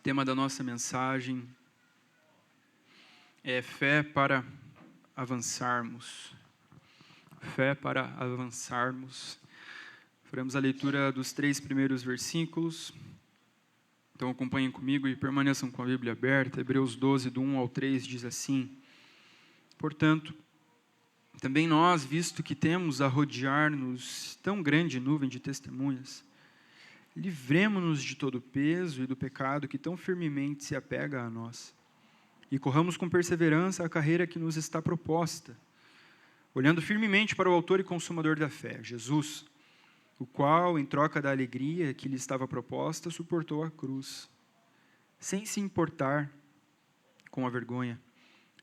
O tema da nossa mensagem é fé para avançarmos. Fé para avançarmos. Faremos a leitura dos 3 primeiros versículos. Então acompanhem comigo e permaneçam com a Bíblia aberta. Hebreus 12, do 1 ao 3, diz assim: Portanto, também nós, visto que temos a rodear-nos tão grande nuvem de testemunhas, livremo-nos de todo o peso e do pecado que tão firmemente se apega a nós, e corramos com perseverança a carreira que nos está proposta, olhando firmemente para o autor e consumador da fé, Jesus, o qual, em troca da alegria que lhe estava proposta, suportou a cruz, sem se importar com a vergonha,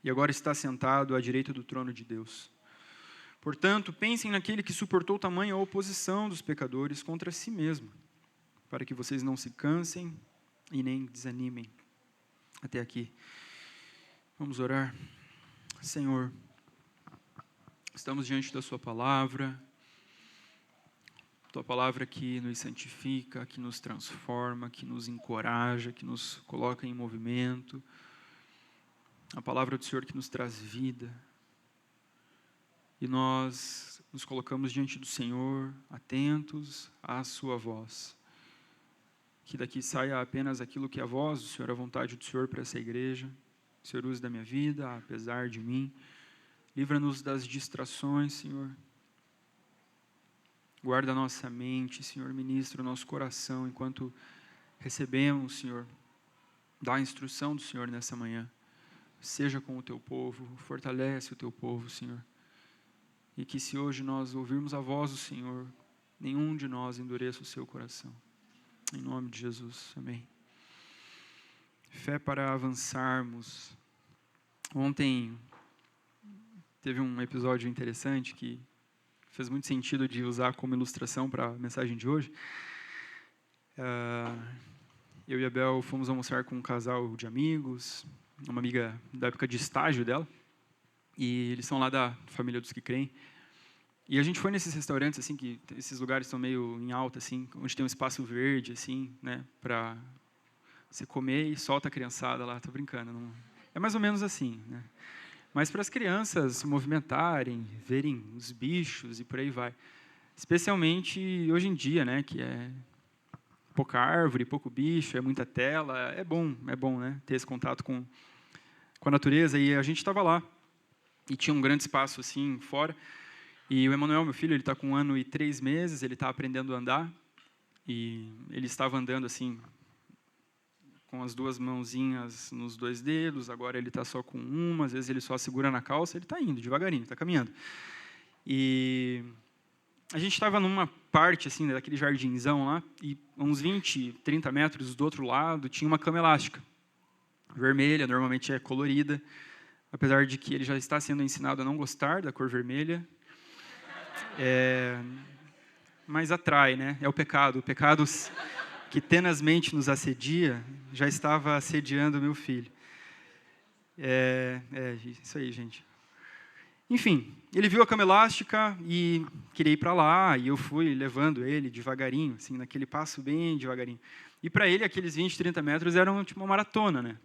e agora está sentado à direita do trono de Deus. Portanto, pensem naquele que suportou tamanha oposição dos pecadores contra si mesmo, para que vocês não se cansem e nem desanimem. Até aqui. Vamos orar. Senhor, estamos diante da Sua palavra, Tua palavra que nos santifica, que nos transforma, que nos encoraja, que nos coloca em movimento. A palavra do Senhor que nos traz vida. E nós nos colocamos diante do Senhor, atentos à Sua voz. Que daqui saia apenas aquilo que é a voz do Senhor, a vontade do Senhor para essa igreja. O Senhor use da minha vida, apesar de mim. Livra-nos das distrações, Senhor. Guarda a nossa mente, Senhor. Ministra o nosso coração enquanto recebemos, Senhor, da instrução do Senhor nessa manhã. Seja com o Teu povo, fortalece o Teu povo, Senhor. E que se hoje nós ouvirmos a voz do Senhor, nenhum de nós endureça o seu coração. Em nome de Jesus, amém. Fé para avançarmos. Ontem teve um episódio interessante que fez muito sentido de usar como ilustração para a mensagem de hoje. Eu e a Bel fomos almoçar com um casal de amigos, uma amiga da época de estágio dela, e eles são lá da família dos que creem. E a gente foi nesses restaurantes, assim, que esses lugares estão meio em alta, assim, onde tem um espaço verde, assim, né, para você comer e solta a criançada lá, tô brincando. Não... É mais ou menos assim, né? Mas para as crianças se movimentarem, verem os bichos e por aí vai. Especialmente hoje em dia, né, que é pouca árvore, pouco bicho, é muita tela, é bom, né, ter esse contato com a natureza. E a gente estava lá e tinha um grande espaço, assim, fora. E o Emanuel, meu filho, ele está com 1 ano e 3 meses, ele está aprendendo a andar, e ele estava andando assim, com as 2 mãozinhas nos 2 dedos, agora ele está só com uma, às vezes ele só segura na calça, ele está indo devagarinho, está caminhando. E a gente estava numa parte assim, daquele jardinzão lá, e uns 20, 30 metros do outro lado tinha uma cama elástica, vermelha, normalmente é colorida, apesar de que ele já está sendo ensinado a não gostar da cor vermelha, mas atrai, né? É o pecado que tenazmente nos assedia, já estava assediando meu filho. Isso aí, gente. Enfim, ele viu a cama elástica e queria ir para lá, e eu fui levando ele devagarinho, assim, naquele passo bem devagarinho. E para ele, aqueles 20, 30 metros eram tipo uma maratona, né?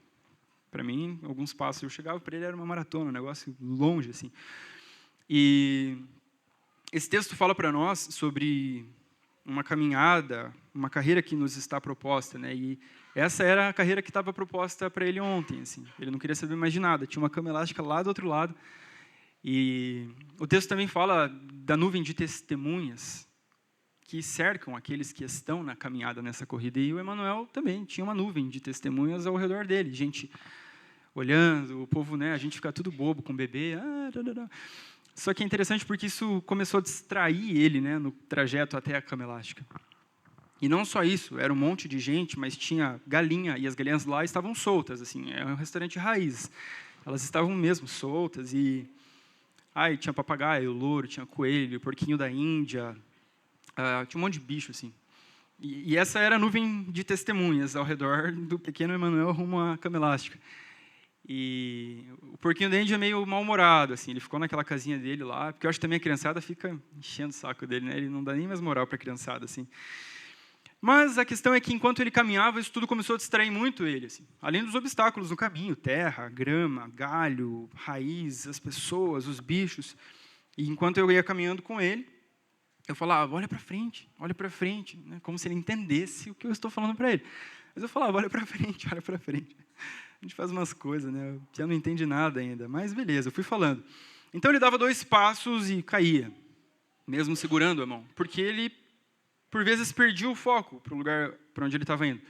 Para mim, alguns passos eu chegava, para ele era uma maratona, um negócio longe, assim. E esse texto fala para nós sobre uma caminhada, uma carreira que nos está proposta, né? E essa era a carreira que estava proposta para ele ontem, assim. Ele não queria saber mais de nada. Tinha uma cama elástica lá do outro lado. E o texto também fala da nuvem de testemunhas que cercam aqueles que estão na caminhada nessa corrida. E o Emanuel também tinha uma nuvem de testemunhas ao redor dele. Gente olhando, o povo, né? A gente fica tudo bobo com o bebê. Só que é interessante porque isso começou a distrair ele, né, no trajeto até a cama elástica. E não só isso, era um monte de gente, mas tinha galinha, e as galinhas lá estavam soltas, assim, é um restaurante raiz. Elas estavam mesmo soltas, e tinha papagaio, louro, tinha coelho, porquinho da Índia, tinha um monte de bicho, assim. E essa era a nuvem de testemunhas ao redor do pequeno Emanuel rumo à cama elástica. E o porquinho da Índia é meio mal-humorado, assim, ele ficou naquela casinha dele lá, porque eu acho que também a criançada fica enchendo o saco dele, né? Ele não dá nem mais moral para a criançada, assim. Mas a questão é que, enquanto ele caminhava, isso tudo começou a distrair muito ele. Assim. Além dos obstáculos no caminho, terra, grama, galho, raiz, as pessoas, os bichos. E enquanto eu ia caminhando com ele, eu falava, olha para frente, né? Como se ele entendesse o que eu estou falando para ele. Mas eu falava, olha para frente, olha para frente. A gente faz umas coisas, né? Já não entende nada ainda, mas beleza, eu fui falando. Então ele dava 2 passos e caía, mesmo segurando a mão, porque ele, por vezes, perdia o foco para o lugar para onde ele estava indo.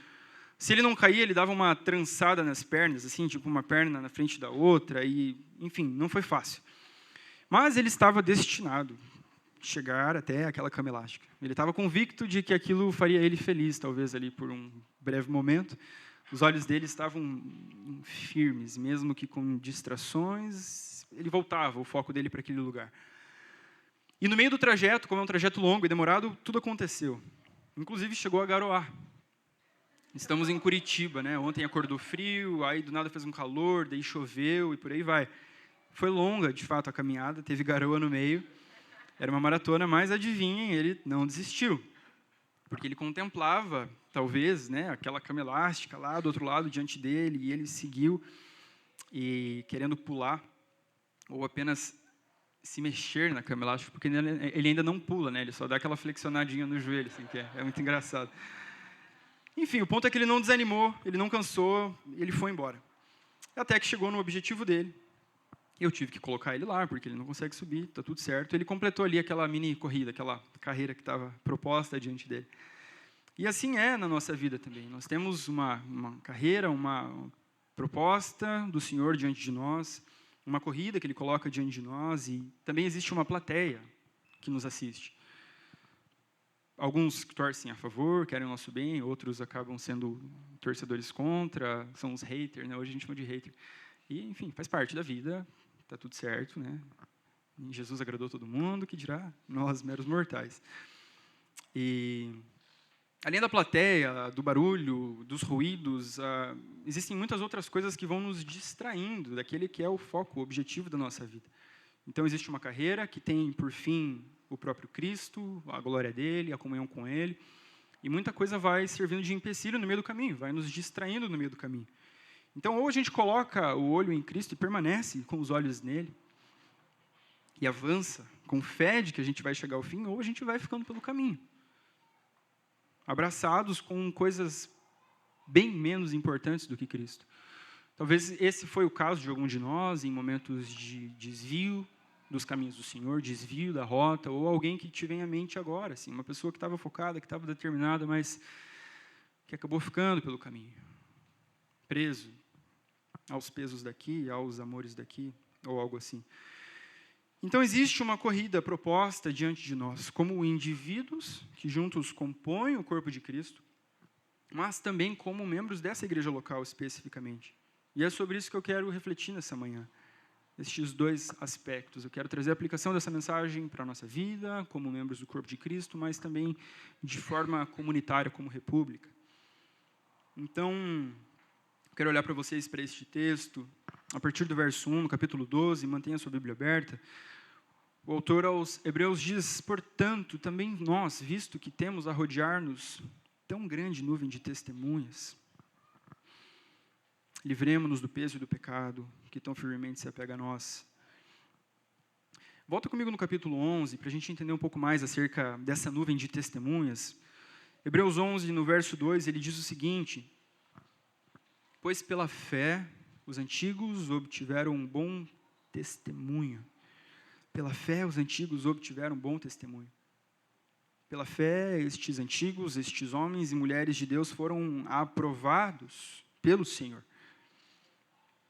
Se ele não caía, ele dava uma trançada nas pernas, assim, tipo uma perna na frente da outra, e, enfim, não foi fácil. Mas ele estava destinado a chegar até aquela cama elástica. Ele estava convicto de que aquilo faria ele feliz, talvez ali por um breve momento. Os olhos dele estavam firmes, mesmo que com distrações, ele voltava o foco dele para aquele lugar. E no meio do trajeto, como é um trajeto longo e demorado, tudo aconteceu. Inclusive chegou a garoar. Estamos em Curitiba, né? Ontem acordou frio, aí do nada fez um calor, daí choveu e por aí vai. Foi longa, de fato, a caminhada, teve garoa no meio. Era uma maratona, mas adivinhem, ele não desistiu. Porque ele contemplava, talvez, né, aquela cama elástica lá do outro lado, diante dele, e ele seguiu, e querendo pular, ou apenas se mexer na cama elástica, porque ele ainda não pula, né, ele só dá aquela flexionadinha no joelho, assim, que é muito engraçado. Enfim, o ponto é que ele não desanimou, ele não cansou, ele foi embora. Até que chegou no objetivo dele. Eu tive que colocar ele lá, porque ele não consegue subir, está tudo certo. Ele completou ali aquela mini corrida, aquela carreira que estava proposta diante dele. E assim é na nossa vida também. Nós temos uma carreira, uma proposta do Senhor diante de nós, uma corrida que Ele coloca diante de nós, e também existe uma plateia que nos assiste. Alguns torcem a favor, querem o nosso bem, outros acabam sendo torcedores contra, são os haters, né? Hoje a gente chama de hater. E, enfim, faz parte da vida, está tudo certo, né? Jesus agradou todo mundo, que dirá nós, meros mortais. E, além da plateia, do barulho, dos ruídos, existem muitas outras coisas que vão nos distraindo daquele que é o foco, o objetivo da nossa vida. Então, existe uma carreira que tem, por fim, o próprio Cristo, a glória dele, a comunhão com ele, e muita coisa vai servindo de empecilho no meio do caminho, vai nos distraindo no meio do caminho. Então, ou a gente coloca o olho em Cristo e permanece com os olhos nele, e avança com fé de que a gente vai chegar ao fim, ou a gente vai ficando pelo caminho, abraçados com coisas bem menos importantes do que Cristo. Talvez esse foi o caso de algum de nós, em momentos de desvio dos caminhos do Senhor, desvio da rota, ou alguém que te vem à mente agora, assim, uma pessoa que estava focada, que estava determinada, mas que acabou ficando pelo caminho, preso aos pesos daqui, aos amores daqui, ou algo assim. Então, existe uma corrida proposta diante de nós, como indivíduos que juntos compõem o corpo de Cristo, mas também como membros dessa igreja local, especificamente. E é sobre isso que eu quero refletir nessa manhã, estes 2 aspectos. Eu quero trazer a aplicação dessa mensagem para a nossa vida, como membros do corpo de Cristo, mas também de forma comunitária, como república. Então, quero olhar para vocês, para este texto, a partir do verso 1, no capítulo 12, mantenha a sua Bíblia aberta. O autor aos Hebreus diz, portanto, também nós, visto que temos a rodear-nos tão grande nuvem de testemunhas, livremo-nos do peso e do pecado, que tão firmemente se apega a nós. Volta comigo no capítulo 11, para a gente entender um pouco mais acerca dessa nuvem de testemunhas. Hebreus 11, no verso 2, ele diz o seguinte, pois pela fé os antigos obtiveram um bom testemunho. Pela fé os antigos obtiveram um bom testemunho. Pela fé estes antigos, estes homens e mulheres de Deus foram aprovados pelo Senhor.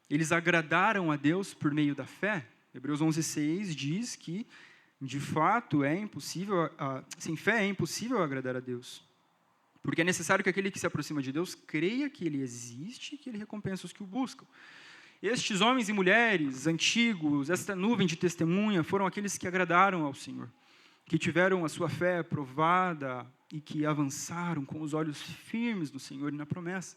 Eles agradaram a Deus por meio da fé. Hebreus 11:6 diz que, de fato, sem fé é impossível agradar a Deus. Porque é necessário que aquele que se aproxima de Deus creia que Ele existe e que Ele recompensa os que o buscam. Estes homens e mulheres antigos, esta nuvem de testemunha, foram aqueles que agradaram ao Senhor, que tiveram a sua fé provada e que avançaram com os olhos firmes no Senhor e na promessa.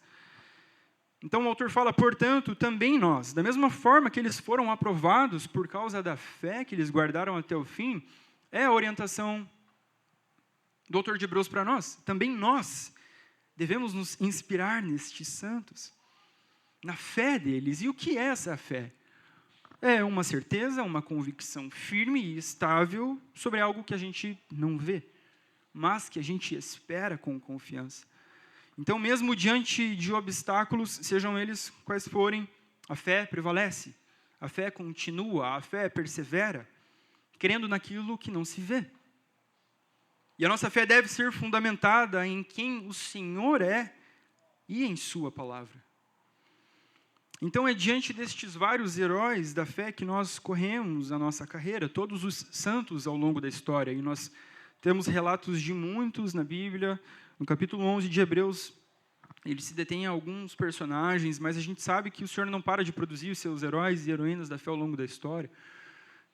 Então o autor fala, portanto, também nós, da mesma forma que eles foram aprovados por causa da fé que eles guardaram até o fim, é a orientação do autor de Hebreus para nós. Também nós, Devemos nos inspirar nestes santos, na fé deles. E o que é essa fé? É uma certeza, uma convicção firme e estável sobre algo que a gente não vê, mas que a gente espera com confiança. Então, mesmo diante de obstáculos, sejam eles quais forem, a fé prevalece, a fé continua, a fé persevera, crendo naquilo que não se vê. E a nossa fé deve ser fundamentada em quem o Senhor é e em sua palavra. Então, é diante destes vários heróis da fé que nós corremos a nossa carreira, todos os santos ao longo da história. E nós temos relatos de muitos na Bíblia. No capítulo 11 de Hebreus, ele se detém em alguns personagens, mas a gente sabe que o Senhor não para de produzir os seus heróis e heroínas da fé ao longo da história.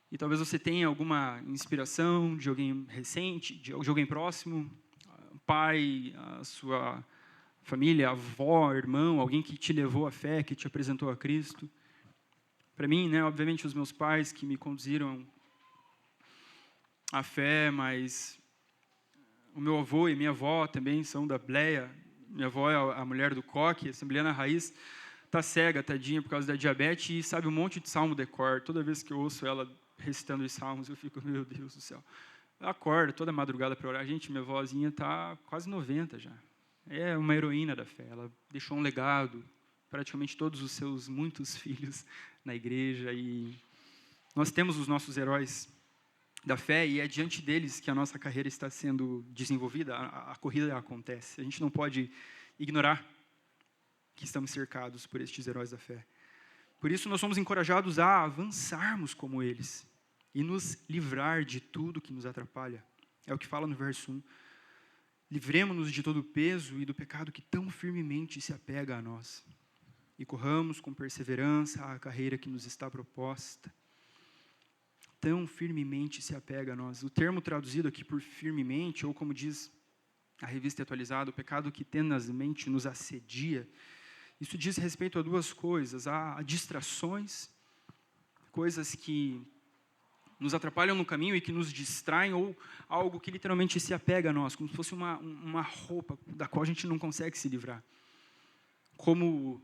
E talvez você tenha alguma inspiração de alguém recente, de alguém próximo, pai, a sua família, avó, irmão, alguém que te levou à fé, que te apresentou a Cristo. Para mim, obviamente, os meus pais que me conduziram à fé, mas o meu avô e minha avó também são da Bleia. Minha avó é a mulher do coque, assembleana raiz, está cega, tadinha, por causa da diabetes, e sabe um monte de salmo de cor. Toda vez que eu ouço ela recitando os salmos, eu fico, meu Deus do céu. Ela acorda toda madrugada para orar. Gente, minha vozinha está quase 90 já. É uma heroína da fé. Ela deixou um legado, praticamente todos os seus muitos filhos na igreja. E nós temos os nossos heróis da fé, e é diante deles que a nossa carreira está sendo desenvolvida, a corrida acontece. A gente não pode ignorar que estamos cercados por estes heróis da fé. Por isso, nós somos encorajados a avançarmos como eles e nos livrar de tudo que nos atrapalha. É o que fala no verso 1. Livremo-nos de todo o peso e do pecado que tão firmemente se apega a nós. E corramos com perseverança a carreira que nos está proposta. Tão firmemente se apega a nós. O termo traduzido aqui por firmemente, ou como diz a revista atualizada, o pecado que tenazmente nos assedia, isso diz respeito a duas coisas: a distrações, coisas que nos atrapalham no caminho e que nos distraem, ou algo que literalmente se apega a nós, como se fosse uma roupa da qual a gente não consegue se livrar. Como,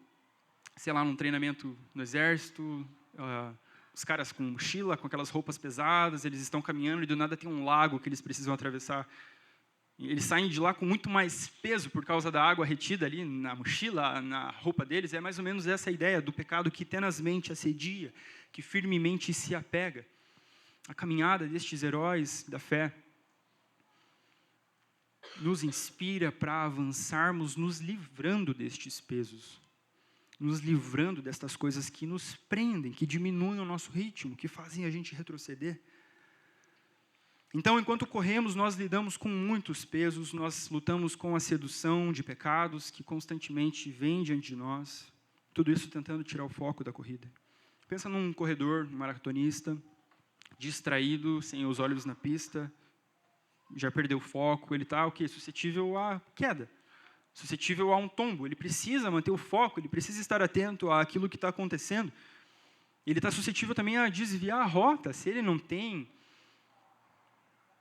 sei lá, num treinamento no exército, os caras com mochila, com aquelas roupas pesadas, eles estão caminhando e do nada tem um lago que eles precisam atravessar. Eles saem de lá com muito mais peso por causa da água retida ali na mochila, na roupa deles. É mais ou menos essa a ideia do pecado que tenazmente assedia, que firmemente se apega. A caminhada destes heróis da fé nos inspira para avançarmos, nos livrando destes pesos, nos livrando destas coisas que nos prendem, que diminuem o nosso ritmo, que fazem a gente retroceder. Então, enquanto corremos, nós lidamos com muitos pesos, nós lutamos com a sedução de pecados que constantemente vêm diante de nós, tudo isso tentando tirar o foco da corrida. Pensa num corredor, um maratonista, distraído, sem os olhos na pista, já perdeu o foco, ele está suscetível à queda, suscetível a um tombo. Ele precisa manter o foco, ele precisa estar atento àquilo que está acontecendo. Ele está suscetível também a desviar a rota, se ele não tem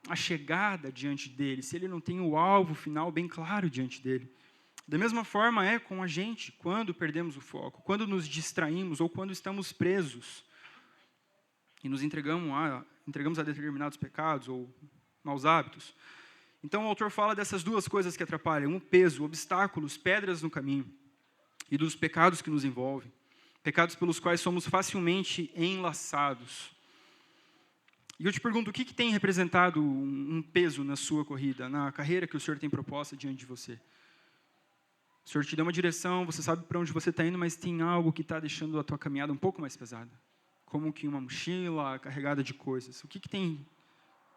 a chegada diante dele, se ele não tem o alvo final bem claro diante dele. Da mesma forma é com a gente, quando perdemos o foco, quando nos distraímos ou quando estamos presos e nos entregamos a determinados pecados ou maus hábitos. Então, o autor fala dessas duas coisas que atrapalham: o peso, obstáculos, pedras no caminho, e dos pecados que nos envolvem, pecados pelos quais somos facilmente enlaçados. E eu te pergunto, o que tem representado um peso na sua corrida, na carreira que o Senhor tem proposta diante de você? O Senhor te deu uma direção, você sabe para onde você está indo, mas tem algo que está deixando a tua caminhada um pouco mais pesada, como que uma mochila carregada de coisas. O que tem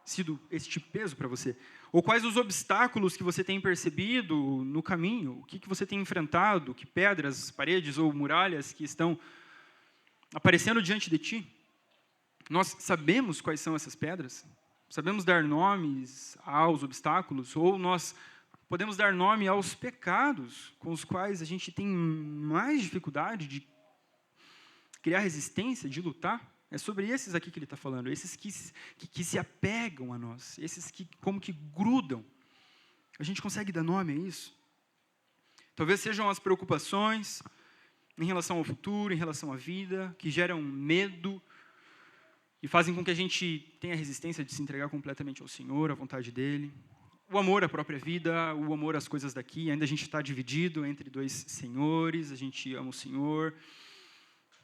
sido este peso para você? Ou quais os obstáculos que você tem percebido no caminho? O que você tem enfrentado? Que pedras, paredes ou muralhas que estão aparecendo diante de ti? Nós sabemos quais são essas pedras? Sabemos dar nomes aos obstáculos? Ou nós podemos dar nome aos pecados com os quais a gente tem mais dificuldade de criar resistência, de lutar? É sobre esses aqui que ele está falando, esses que se apegam a nós, esses que como que grudam. A gente consegue dar nome a isso? Talvez sejam as preocupações em relação ao futuro, em relação à vida, que geram medo e fazem com que a gente tenha resistência de se entregar completamente ao Senhor, à vontade dEle. O amor à própria vida, o amor às coisas daqui. Ainda a gente está dividido entre dois senhores, a gente ama o Senhor,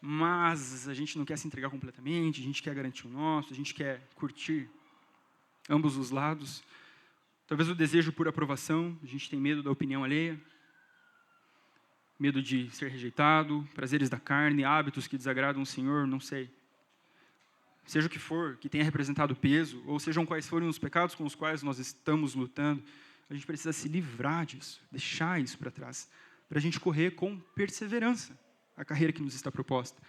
mas a gente não quer se entregar completamente, a gente quer garantir o nosso, a gente quer curtir ambos os lados. Talvez o desejo por aprovação, a gente tem medo da opinião alheia, medo de ser rejeitado, prazeres da carne, hábitos que desagradam o Senhor, não sei. Seja o que for, que tenha representado peso, ou sejam quais forem os pecados com os quais nós estamos lutando, a gente precisa se livrar disso, deixar isso para trás, para a gente correr com perseverança a carreira que nos está proposta.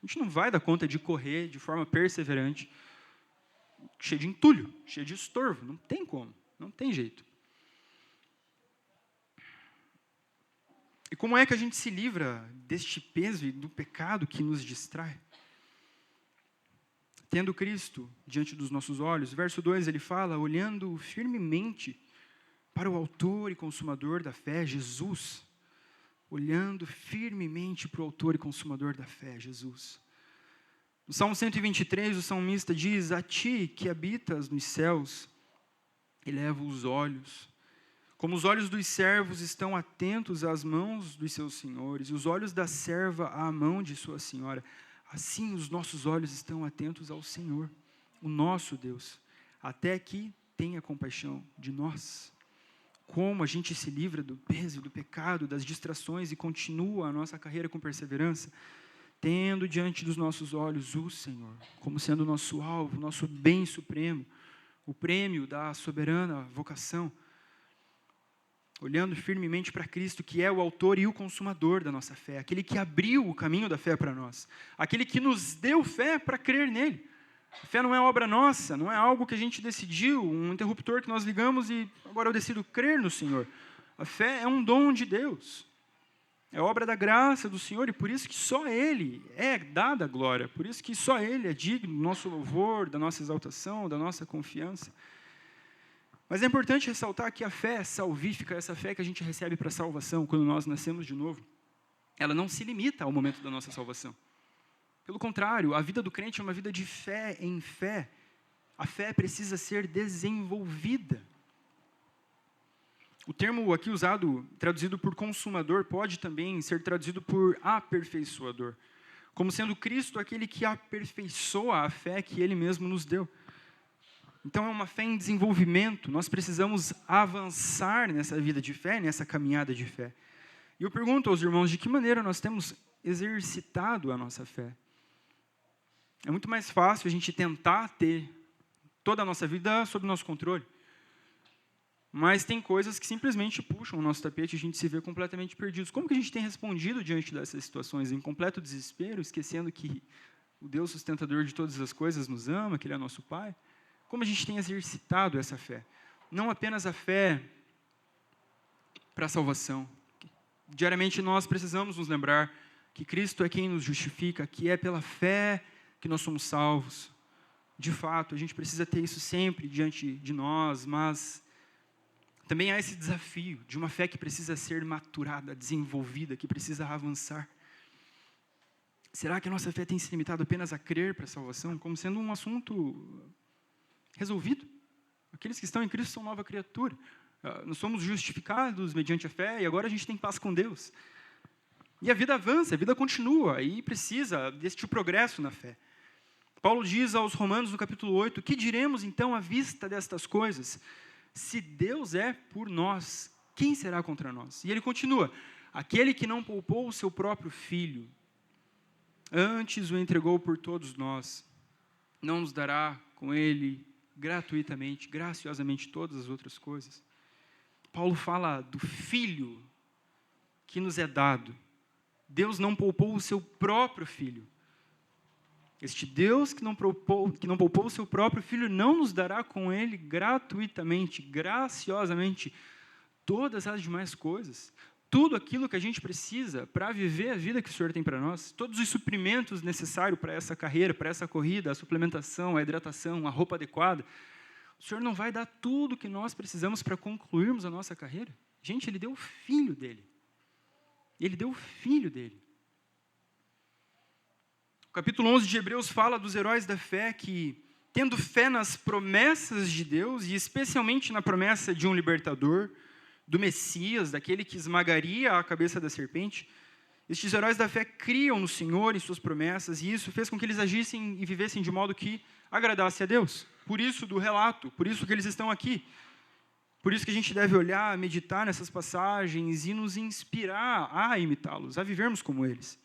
A gente não vai dar conta de correr de forma perseverante, cheio de entulho, cheio de estorvo, não tem como, não tem jeito. E como é que a gente se livra deste peso e do pecado que nos distrai? Tendo Cristo diante dos nossos olhos. Verso 2, ele fala, olhando firmemente para o autor e consumador da fé, Jesus. Olhando firmemente para o autor e consumador da fé, Jesus. No Salmo 123, o salmista diz, a ti que habitas nos céus, eleva os olhos. Como os olhos dos servos estão atentos às mãos dos seus senhores, e os olhos da serva à mão de sua senhora, assim os nossos olhos estão atentos ao Senhor, o nosso Deus, até que tenha compaixão de nós. Como a gente se livra do peso, do pecado, das distrações e continua a nossa carreira com perseverança, tendo diante dos nossos olhos o Senhor, como sendo o nosso alvo, nosso bem supremo, o prêmio da soberana vocação, olhando firmemente para Cristo, que é o autor e o consumador da nossa fé, aquele que abriu o caminho da fé para nós, aquele que nos deu fé para crer nele. A fé não é obra nossa, não é algo que a gente decidiu, um interruptor que nós ligamos e agora eu decido crer no Senhor. A fé é um dom de Deus, é obra da graça do Senhor, e por isso que só Ele é dada a glória, por isso que só Ele é digno do nosso louvor, da nossa exaltação, da nossa confiança. Mas é importante ressaltar que a fé salvífica, essa fé que a gente recebe para a salvação, quando nós nascemos de novo, ela não se limita ao momento da nossa salvação. Pelo contrário, a vida do crente é uma vida de fé em fé. A fé precisa ser desenvolvida. O termo aqui usado, traduzido por consumador, pode também ser traduzido por aperfeiçoador, como sendo Cristo aquele que aperfeiçoa a fé que Ele mesmo nos deu. Então, é uma fé em desenvolvimento, nós precisamos avançar nessa vida de fé, nessa caminhada de fé. E eu pergunto aos irmãos, de que maneira nós temos exercitado a nossa fé? É muito mais fácil a gente tentar ter toda a nossa vida sob nosso controle. Mas tem coisas que simplesmente puxam o nosso tapete e a gente se vê completamente perdidos. Como que a gente tem respondido diante dessas situações? Em completo desespero, esquecendo que o Deus sustentador de todas as coisas nos ama, que Ele é nosso Pai? Como a gente tem exercitado essa fé? Não apenas a fé para a salvação. Diariamente nós precisamos nos lembrar que Cristo é quem nos justifica, que é pela fé que nós somos salvos. De fato, a gente precisa ter isso sempre diante de nós, mas também há esse desafio de uma fé que precisa ser maturada, desenvolvida, que precisa avançar. Será que a nossa fé tem se limitado apenas a crer para a salvação, como sendo um assunto resolvido? Aqueles que estão em Cristo são nova criatura. Nós somos justificados mediante a fé e agora a gente tem paz com Deus. E a vida avança, a vida continua e precisa deste progresso na fé. Paulo diz aos Romanos no capítulo 8, que diremos então à vista destas coisas? Se Deus é por nós, quem será contra nós? E ele continua, aquele que não poupou o seu próprio filho, antes o entregou por todos nós, não nos dará com ele gratuitamente, graciosamente todas as outras coisas. Paulo fala do Filho que nos é dado. Deus não poupou o seu próprio Filho. Este Deus que não poupou o seu próprio Filho não nos dará com Ele gratuitamente, graciosamente, todas as demais coisas. Tudo aquilo que a gente precisa para viver a vida que o Senhor tem para nós, todos os suprimentos necessários para essa carreira, para essa corrida, a suplementação, a hidratação, a roupa adequada, o Senhor não vai dar tudo que nós precisamos para concluirmos a nossa carreira. Gente, Ele deu o Filho dEle. Ele deu o filho dele. O capítulo 11 de Hebreus fala dos heróis da fé que, tendo fé nas promessas de Deus, e especialmente na promessa de um libertador, do Messias, daquele que esmagaria a cabeça da serpente, estes heróis da fé criam no Senhor e suas promessas, e isso fez com que eles agissem e vivessem de modo que agradasse a Deus. Por isso do relato, por isso que eles estão aqui. Por isso que a gente deve olhar, meditar nessas passagens e nos inspirar a imitá-los, a vivermos como eles.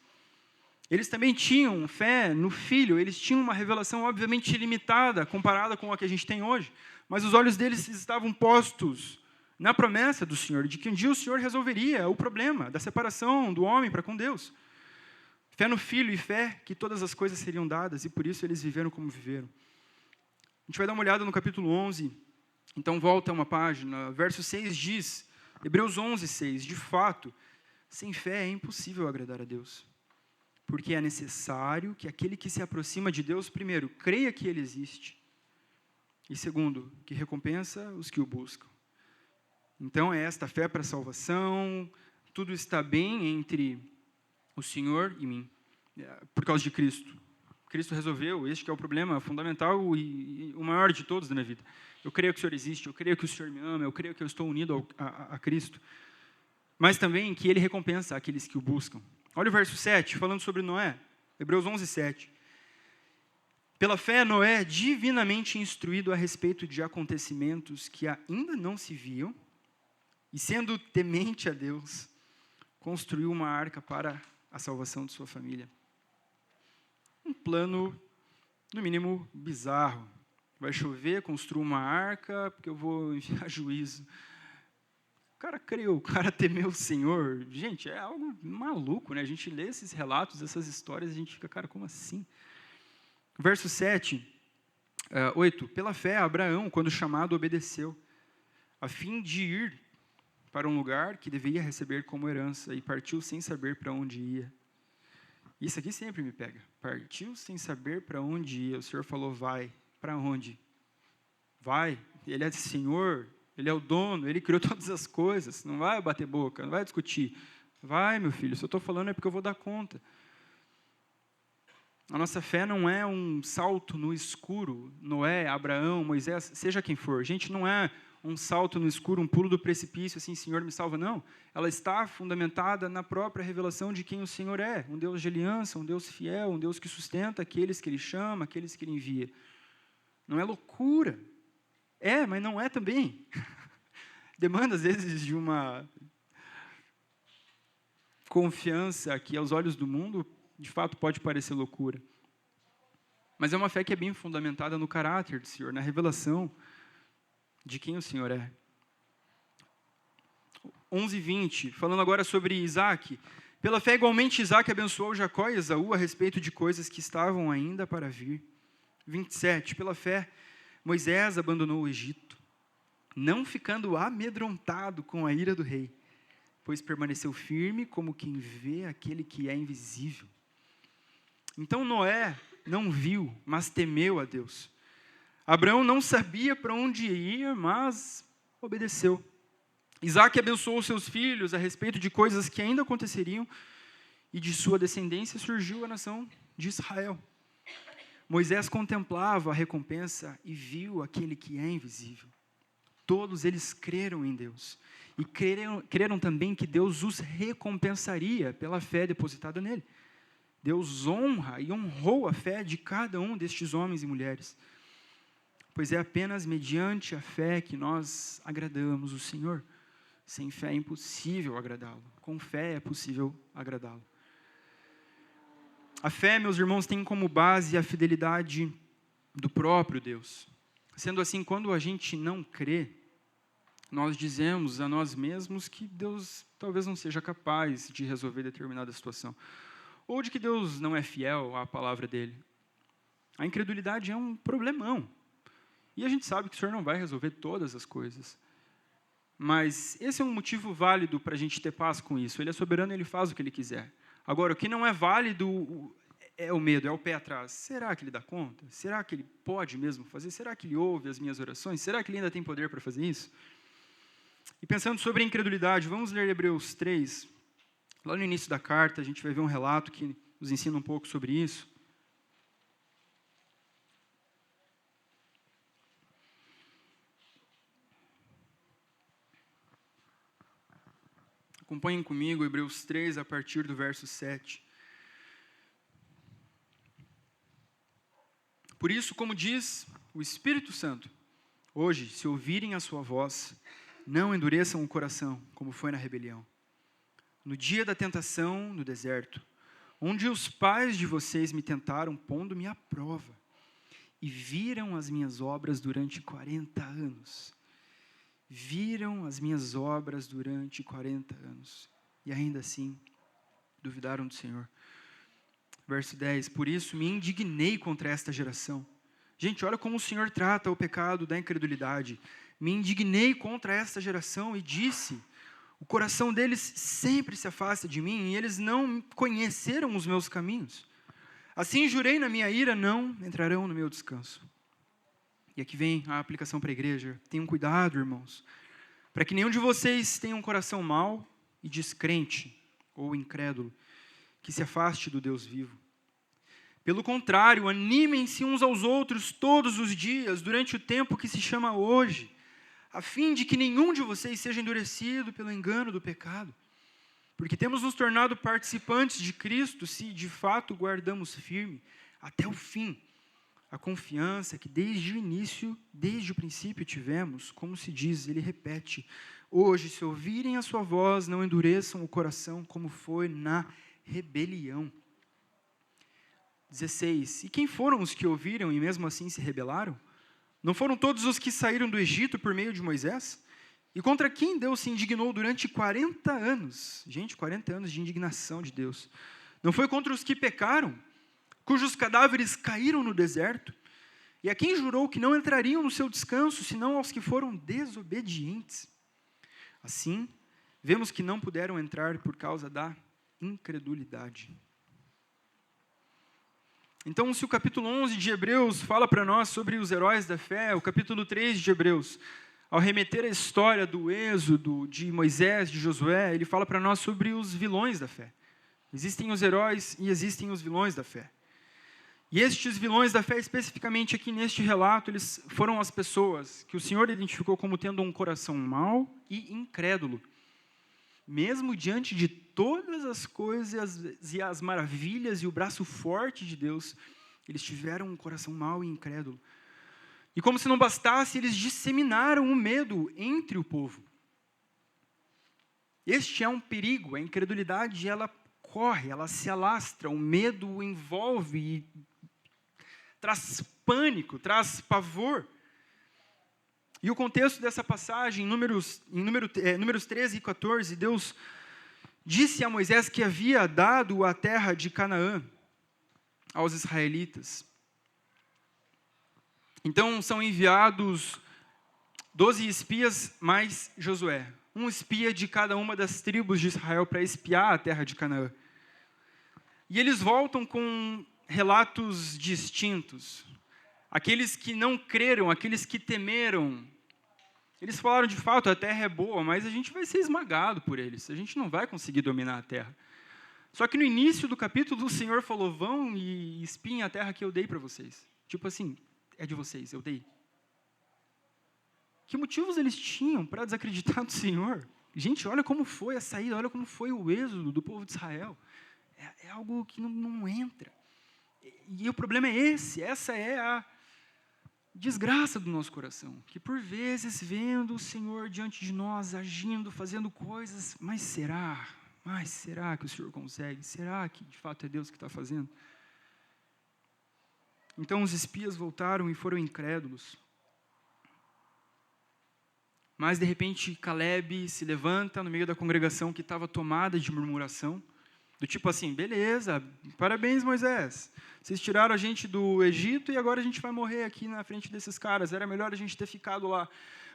Eles também tinham fé no Filho, eles tinham uma revelação obviamente limitada comparada com a que a gente tem hoje, mas os olhos deles estavam postos na promessa do Senhor, de que um dia o Senhor resolveria o problema da separação do homem para com Deus. Fé no Filho e fé que todas as coisas seriam dadas, e por isso eles viveram como viveram. A gente vai dar uma olhada no capítulo 11, então volta uma página, verso 6 diz, Hebreus 11, 6, de fato, sem fé é impossível agradar a Deus, porque é necessário que aquele que se aproxima de Deus, primeiro, creia que Ele existe, e segundo, que recompensa os que o buscam. Então, é esta fé para a salvação, tudo está bem entre o Senhor e mim, por causa de Cristo. Cristo resolveu, este que é o problema fundamental e o maior de todos da minha vida. Eu creio que o Senhor existe, eu creio que o Senhor me ama, eu creio que eu estou unido a Cristo. Mas também que Ele recompensa aqueles que o buscam. Olha o verso 7, falando sobre Noé, Hebreus 11, 7. Pela fé, Noé, divinamente instruído a respeito de acontecimentos que ainda não se viam, e sendo temente a Deus, construiu uma arca para a salvação de sua família. Um plano, no mínimo, bizarro. Vai chover, construo uma arca, porque eu vou enviar juízo. O cara creu, o cara temeu o Senhor. Gente, é algo maluco, né? A gente lê esses relatos, essas histórias, a gente fica, cara, como assim? Verso 7, 8. Pela fé, Abraão, quando chamado, obedeceu, a fim de ir para um lugar que deveria receber como herança, e partiu sem saber para onde ia. Isso aqui sempre me pega. Partiu sem saber para onde ia. O Senhor falou, vai. Para onde? Vai. Ele é Senhor, Ele é o dono, Ele criou todas as coisas. Não vai bater boca, não vai discutir. Vai, meu filho, se eu estou falando é porque eu vou dar conta. A nossa fé não é um salto no escuro. Noé, Abraão, Moisés, seja quem for. Gente, não é um salto no escuro, um pulo do precipício, assim, Senhor me salva, não. Ela está fundamentada na própria revelação de quem o Senhor é, um Deus de aliança, um Deus fiel, um Deus que sustenta aqueles que Ele chama, aqueles que Ele envia. Não é loucura. É, mas não é também. Demanda, às vezes, de uma confiança que, aos olhos do mundo, de fato pode parecer loucura. Mas é uma fé que é bem fundamentada no caráter do Senhor, na revelação de quem o Senhor é. 11:20, falando agora sobre Isaac. Pela fé, igualmente, Isaac abençoou Jacó e Esaú a respeito de coisas que estavam ainda para vir. 27, pela fé, Moisés abandonou o Egito, não ficando amedrontado com a ira do rei, pois permaneceu firme como quem vê aquele que é invisível. Então Noé não viu, mas temeu a Deus. Abraão não sabia para onde ia, mas obedeceu. Isaac abençoou seus filhos a respeito de coisas que ainda aconteceriam, e de sua descendência surgiu a nação de Israel. Moisés contemplava a recompensa e viu aquele que é invisível. Todos eles creram em Deus. E creram também que Deus os recompensaria pela fé depositada nele. Deus honra e honrou a fé de cada um destes homens e mulheres. Pois é apenas mediante a fé que nós agradamos o Senhor. Sem fé é impossível agradá-lo. Com fé é possível agradá-lo. A fé, meus irmãos, tem como base a fidelidade do próprio Deus. Sendo assim, quando a gente não crê, nós dizemos a nós mesmos que Deus talvez não seja capaz de resolver determinada situação. Ou de que Deus não é fiel à palavra dele. A incredulidade é um problemão. E a gente sabe que o Senhor não vai resolver todas as coisas. Mas esse é um motivo válido para a gente ter paz com isso. Ele é soberano, Ele faz o que Ele quiser. Agora, o que não é válido é o medo, é o pé atrás. Será que Ele dá conta? Será que Ele pode mesmo fazer? Será que Ele ouve as minhas orações? Será que Ele ainda tem poder para fazer isso? E pensando sobre a incredulidade, vamos ler Hebreus 3, Lá no início da carta, a gente vai ver um relato que nos ensina um pouco sobre isso. Acompanhem comigo Hebreus 3, a partir do verso 7. Por isso, como diz o Espírito Santo, hoje, se ouvirem a sua voz, não endureçam o coração, como foi na rebelião. No dia da tentação, no deserto, onde os pais de vocês me tentaram, pondo-me à prova, e viram as minhas obras durante 40 anos. Viram as minhas obras durante 40 anos. E ainda assim, duvidaram do Senhor. Verso 10, por isso me indignei contra esta geração. Gente, olha como o Senhor trata o pecado da incredulidade. Me indignei contra esta geração e disse, o coração deles sempre se afasta de mim e eles não conheceram os meus caminhos. Assim jurei na minha ira, não entrarão no meu descanso. E aqui vem a aplicação para a igreja. Tenham cuidado, irmãos, para que nenhum de vocês tenha um coração mau e descrente ou incrédulo, que se afaste do Deus vivo. Pelo contrário, animem-se uns aos outros todos os dias, durante o tempo que se chama hoje, a fim de que nenhum de vocês seja endurecido pelo engano do pecado. Porque temos nos tornado participantes de Cristo, se de fato guardamos firme até o fim a confiança que desde o início, desde o princípio tivemos, como se diz, ele repete, hoje, se ouvirem a sua voz, não endureçam o coração como foi na rebelião. 16. E quem foram os que ouviram e mesmo assim se rebelaram? Não foram todos os que saíram do Egito por meio de Moisés? E contra quem Deus se indignou durante 40 anos? Gente, 40 anos de indignação de Deus. Não foi contra os que pecaram, cujos cadáveres caíram no deserto? E a quem jurou que não entrariam no seu descanso, senão aos que foram desobedientes? Assim, vemos que não puderam entrar por causa da incredulidade. Então, se o capítulo 11 de Hebreus fala para nós sobre os heróis da fé, o capítulo 3 de Hebreus, ao remeter a história do Êxodo, de Moisés, de Josué, ele fala para nós sobre os vilões da fé. Existem os heróis e existem os vilões da fé. E estes vilões da fé, especificamente aqui neste relato, eles foram as pessoas que o Senhor identificou como tendo um coração mau e incrédulo. Mesmo diante de todas as coisas e as maravilhas e o braço forte de Deus, eles tiveram um coração mau e incrédulo. E como se não bastasse, eles disseminaram o medo entre o povo. Este é um perigo, a incredulidade, ela corre, ela se alastra, o medo o envolve e traz pânico, traz pavor. E o contexto dessa passagem, números 13 e 14, Deus disse a Moisés que havia dado a terra de Canaã aos israelitas. Então são enviados 12 espias mais Josué. Um espia de cada uma das tribos de Israel para espiar a terra de Canaã. E eles voltam com relatos distintos. Aqueles que não creram, aqueles que temeram, eles falaram de fato, a terra é boa, mas a gente vai ser esmagado por eles, a gente não vai conseguir dominar a terra. Só que no início do capítulo, o Senhor falou, vão e espiem a terra que eu dei para vocês. Tipo assim, é de vocês, eu dei. Que motivos eles tinham para desacreditar do Senhor? Gente, olha como foi a saída, olha como foi o êxodo do povo de Israel. É algo que não entra. E o problema é esse, essa é a desgraça do nosso coração, que por vezes, vendo o Senhor diante de nós, agindo, fazendo coisas, mas será que o Senhor consegue? Será que de fato é Deus que está fazendo? Então os espias voltaram e foram incrédulos. Mas de repente Caleb se levanta no meio da congregação que estava tomada de murmuração, do tipo assim, beleza, parabéns Moisés, vocês tiraram a gente do Egito e agora a gente vai morrer aqui na frente desses caras, era melhor a gente ter ficado lá.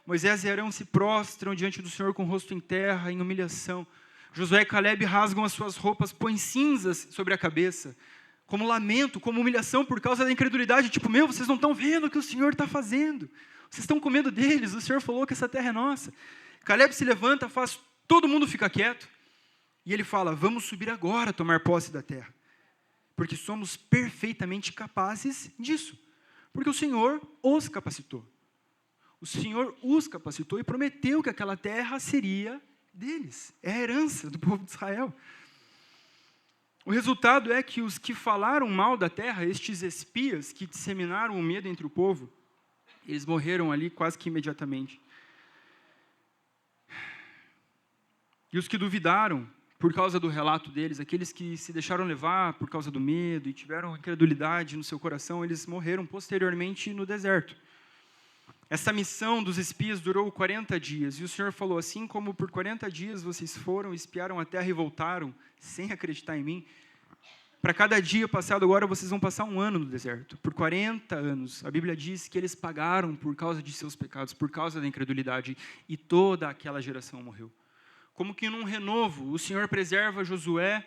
Moisés e Arão se prostram diante do Senhor com o rosto em terra, em humilhação. Josué e Caleb rasgam as suas roupas, põem cinzas sobre a cabeça, como lamento, como humilhação por causa da incredulidade, tipo, vocês não estão vendo o que o Senhor está fazendo, vocês estão com medo deles, o Senhor falou que essa terra é nossa. Caleb se levanta, faz todo mundo ficar quieto, E ele fala, vamos subir agora a tomar posse da terra, porque somos perfeitamente capazes disso, porque o Senhor os capacitou. O Senhor os capacitou e prometeu que aquela terra seria deles, é a herança do povo de Israel. O resultado é que os que falaram mal da terra, estes espias que disseminaram o medo entre o povo, eles morreram ali quase que imediatamente. E os que duvidaram, por causa do relato deles, aqueles que se deixaram levar por causa do medo e tiveram incredulidade no seu coração, eles morreram posteriormente no deserto. Essa missão dos espias durou 40 dias, e o Senhor falou, assim como por 40 dias vocês foram, espiaram a terra e voltaram, sem acreditar em mim, para cada dia passado agora vocês vão passar 1 ano no deserto, por 40 anos. A Bíblia diz que eles pagaram por causa de seus pecados, por causa da incredulidade, e toda aquela geração morreu. Como que num renovo, o Senhor preserva Josué,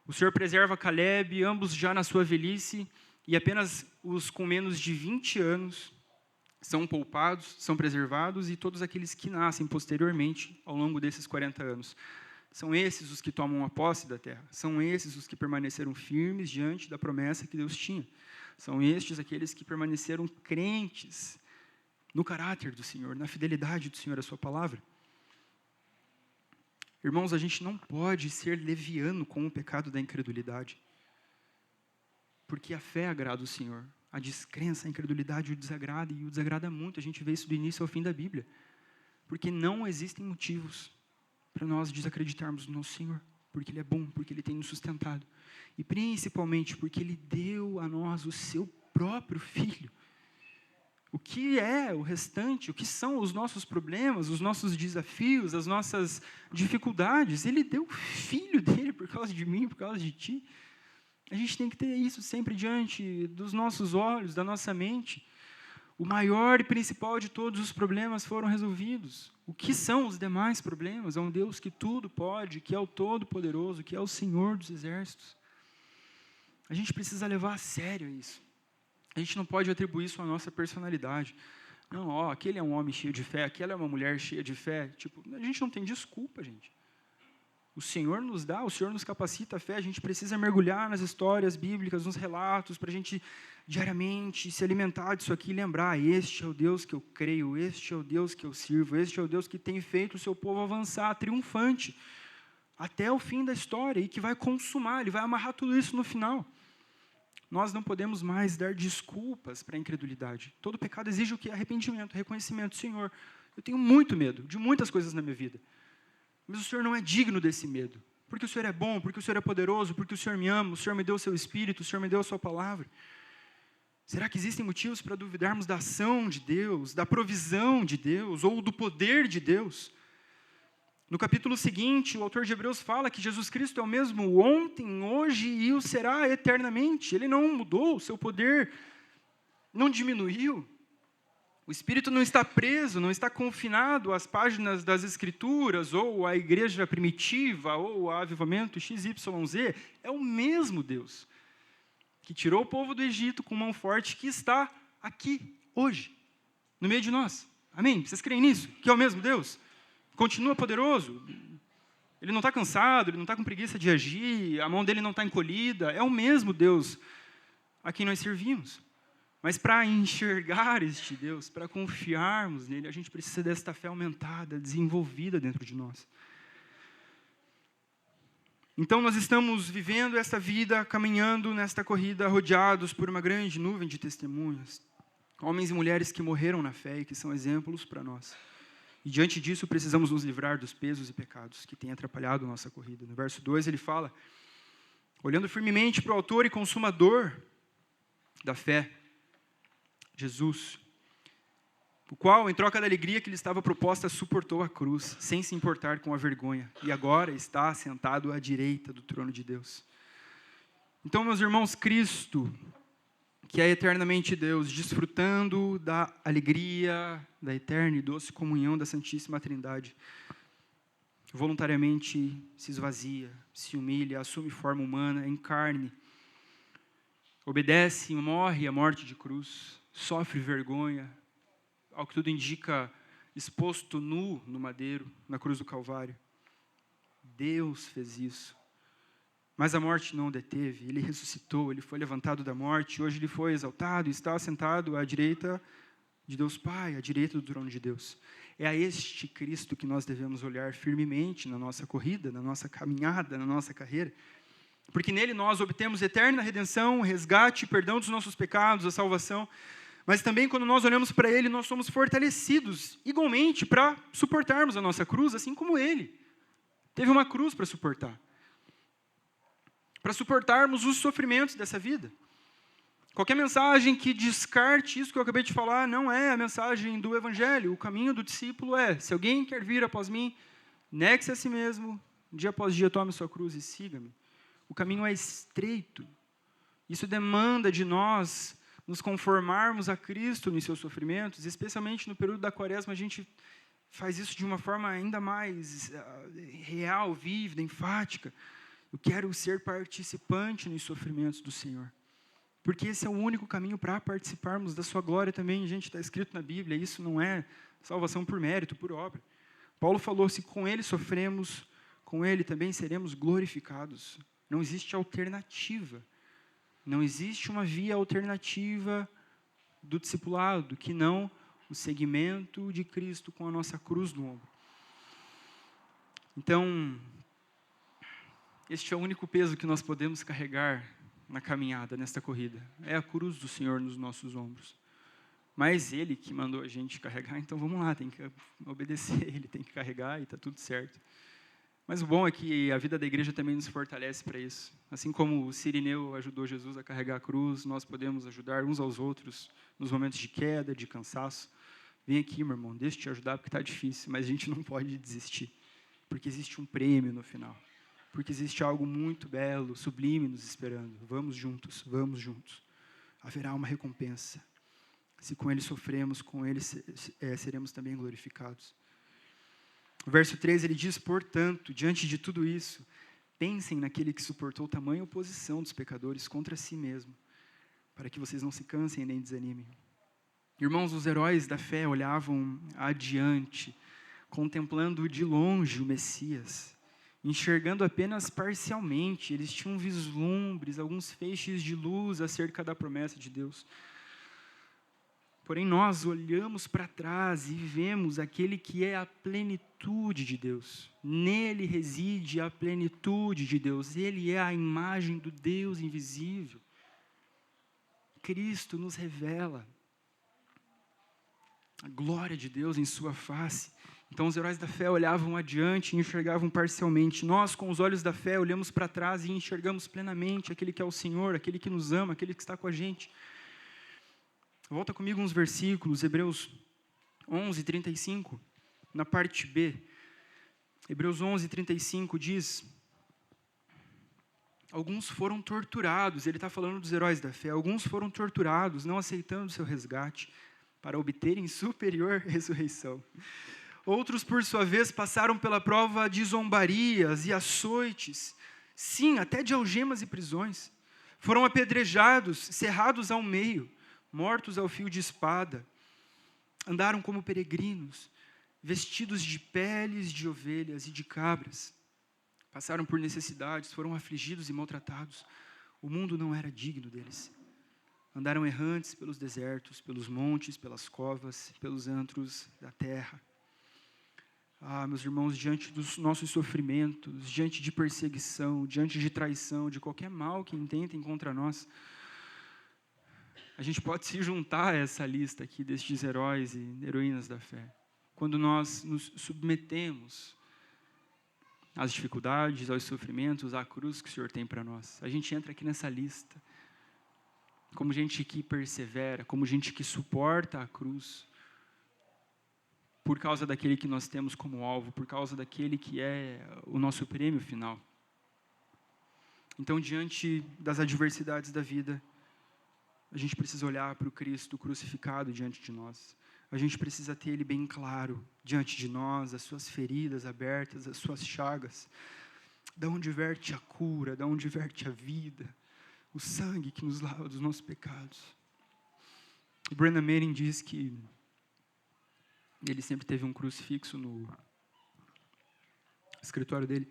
o Senhor preserva Caleb, ambos já na sua velhice, e apenas os com menos de 20 anos são poupados, são preservados, e todos aqueles que nascem posteriormente, ao longo desses 40 anos. São esses os que tomam a posse da terra, são esses os que permaneceram firmes diante da promessa que Deus tinha. São estes aqueles que permaneceram crentes no caráter do Senhor, na fidelidade do Senhor à sua palavra. Irmãos, a gente não pode ser leviano com o pecado da incredulidade, porque a fé agrada o Senhor. A descrença, a incredulidade o desagrada muito. A gente vê isso do início ao fim da Bíblia. Porque não existem motivos para nós desacreditarmos no nosso Senhor. Porque Ele é bom, porque Ele tem nos sustentado. E principalmente porque Ele deu a nós o Seu próprio Filho. O que é o restante, o que são os nossos problemas, os nossos desafios, as nossas dificuldades? Ele deu o Filho dele por causa de mim, por causa de ti. A gente tem que ter isso sempre diante dos nossos olhos, da nossa mente. O maior e principal de todos os problemas foram resolvidos. O que são os demais problemas? É um Deus que tudo pode, que é o Todo-Poderoso, que é o Senhor dos Exércitos. A gente precisa levar a sério isso. A gente não pode atribuir isso à nossa personalidade. Não, aquele é um homem cheio de fé, aquela é uma mulher cheia de fé. A gente não tem desculpa, gente. O Senhor nos dá, o Senhor nos capacita a fé, a gente precisa mergulhar nas histórias bíblicas, nos relatos, para a gente diariamente se alimentar disso aqui e lembrar, este é o Deus que eu creio, este é o Deus que eu sirvo, este é o Deus que tem feito o seu povo avançar triunfante até o fim da história e que vai consumar, Ele vai amarrar tudo isso no final. Nós não podemos mais dar desculpas para a incredulidade. Todo pecado exige o quê? Arrependimento, reconhecimento. Senhor, eu tenho muito medo de muitas coisas na minha vida. Mas o Senhor não é digno desse medo, porque o Senhor é bom, porque o Senhor é poderoso, porque o Senhor me ama, o Senhor me deu o seu Espírito, o Senhor me deu a sua palavra. Será que existem motivos para duvidarmos da ação de Deus, da provisão de Deus, ou do poder de Deus? No capítulo seguinte, o autor de Hebreus fala que Jesus Cristo é o mesmo ontem, hoje e o será eternamente. Ele não mudou, o seu poder não diminuiu. O Espírito não está preso, não está confinado às páginas das Escrituras, ou à igreja primitiva, ou ao avivamento XYZ. É o mesmo Deus que tirou o povo do Egito com mão forte, que está aqui, hoje, no meio de nós. Amém? Vocês creem nisso? Que é o mesmo Deus? Continua poderoso? Ele não está cansado, ele não está com preguiça de agir, a mão dele não está encolhida. É o mesmo Deus a quem nós servimos. Mas para enxergar este Deus, para confiarmos nele, a gente precisa desta fé aumentada, desenvolvida dentro de nós. Então nós estamos vivendo esta vida, caminhando nesta corrida, rodeados por uma grande nuvem de testemunhas. Homens e mulheres que morreram na fé e que são exemplos para nós. E diante disso precisamos nos livrar dos pesos e pecados que têm atrapalhado a nossa corrida. No verso 2 ele fala, olhando firmemente para o autor e consumador da fé, Jesus, o qual, em troca da alegria que lhe estava proposta, suportou a cruz, sem se importar com a vergonha, e agora está sentado à direita do trono de Deus. Então, meus irmãos, Cristo, que é eternamente Deus, desfrutando da alegria, da eterna e doce comunhão da Santíssima Trindade, voluntariamente se esvazia, se humilha, assume forma humana, encarne, obedece e morre a morte de cruz, sofre vergonha, ao que tudo indica, exposto nu no madeiro, na cruz do Calvário. Deus fez isso. Mas a morte não o deteve, ele ressuscitou, ele foi levantado da morte, hoje ele foi exaltado e está sentado à direita de Deus Pai, à direita do trono de Deus. É a este Cristo que nós devemos olhar firmemente na nossa corrida, na nossa caminhada, na nossa carreira, porque nele nós obtemos eterna redenção, resgate, perdão dos nossos pecados, a salvação, mas também quando nós olhamos para ele, nós somos fortalecidos igualmente para suportarmos a nossa cruz, assim como ele teve uma cruz para suportarmos os sofrimentos dessa vida. Qualquer mensagem que descarte isso que eu acabei de falar não é a mensagem do Evangelho. O caminho do discípulo é: se alguém quer vir após mim, negue-se a si mesmo, dia após dia tome sua cruz e siga-me. O caminho é estreito. Isso demanda de nós nos conformarmos a Cristo nos seus sofrimentos, especialmente no período da Quaresma, a gente faz isso de uma forma ainda mais real, vívida, enfática. Eu quero ser participante nos sofrimentos do Senhor. Porque esse é o único caminho para participarmos da sua glória também. Gente, está escrito na Bíblia, isso não é salvação por mérito, por obra. Paulo falou, se com ele sofremos, com ele também seremos glorificados. Não existe alternativa. Não existe uma via alternativa do discipulado, que não o seguimento de Cristo com a nossa cruz no ombro. Então, este é o único peso que nós podemos carregar na caminhada, nesta corrida. É a cruz do Senhor nos nossos ombros. Mas Ele que mandou a gente carregar, então vamos lá, tem que obedecer Ele, tem que carregar e está tudo certo. Mas o bom é que a vida da igreja também nos fortalece para isso. Assim como o Cirineu ajudou Jesus a carregar a cruz, nós podemos ajudar uns aos outros nos momentos de queda, de cansaço. Vem aqui, meu irmão, deixa eu te ajudar porque está difícil, mas a gente não pode desistir, porque existe um prêmio no final. Porque existe algo muito belo, sublime nos esperando. Vamos juntos, vamos juntos. Haverá uma recompensa. Se com Ele sofremos, com Ele seremos também glorificados. O verso 13, ele diz, portanto, diante de tudo isso, pensem naquele que suportou tamanha oposição dos pecadores contra si mesmo, para que vocês não se cansem nem desanimem. Irmãos, os heróis da fé olhavam adiante, contemplando de longe o Messias, enxergando apenas parcialmente. Eles tinham vislumbres, alguns feixes de luz acerca da promessa de Deus. Porém, nós olhamos para trás e vemos aquele que é a plenitude de Deus. Nele reside a plenitude de Deus. Ele é a imagem do Deus invisível. Cristo nos revela a glória de Deus em sua face. Então, os heróis da fé olhavam adiante e enxergavam parcialmente. Nós, com os olhos da fé, olhamos para trás e enxergamos plenamente aquele que é o Senhor, aquele que nos ama, aquele que está com a gente. Volta comigo uns versículos, Hebreus 11, 35, na parte B. Hebreus 11, 35 diz, alguns foram torturados, ele está falando dos heróis da fé, alguns foram torturados, não aceitando o seu resgate, para obterem superior ressurreição. Outros, por sua vez, passaram pela prova de zombarias e açoites, sim, até de algemas e prisões. Foram apedrejados, cerrados ao meio, mortos ao fio de espada, andaram como peregrinos, vestidos de peles de ovelhas e de cabras, passaram por necessidades, foram afligidos e maltratados, o mundo não era digno deles, andaram errantes pelos desertos, pelos montes, pelas covas, pelos antros da terra. Meus irmãos, diante dos nossos sofrimentos, diante de perseguição, diante de traição, de qualquer mal que intentem contra nós, a gente pode se juntar a essa lista aqui destes heróis e heroínas da fé. Quando nós nos submetemos às dificuldades, aos sofrimentos, à cruz que o Senhor tem para nós. A gente entra aqui nessa lista como gente que persevera, como gente que suporta a cruz, por causa daquele que nós temos como alvo, por causa daquele que é o nosso prêmio final. Então, diante das adversidades da vida, a gente precisa olhar para o Cristo crucificado diante de nós. A gente precisa ter Ele bem claro diante de nós, as suas feridas abertas, as suas chagas. Da onde verte a cura, da onde verte a vida, o sangue que nos lava dos nossos pecados. O Brennan Manning diz que ele sempre teve um crucifixo no escritório dele.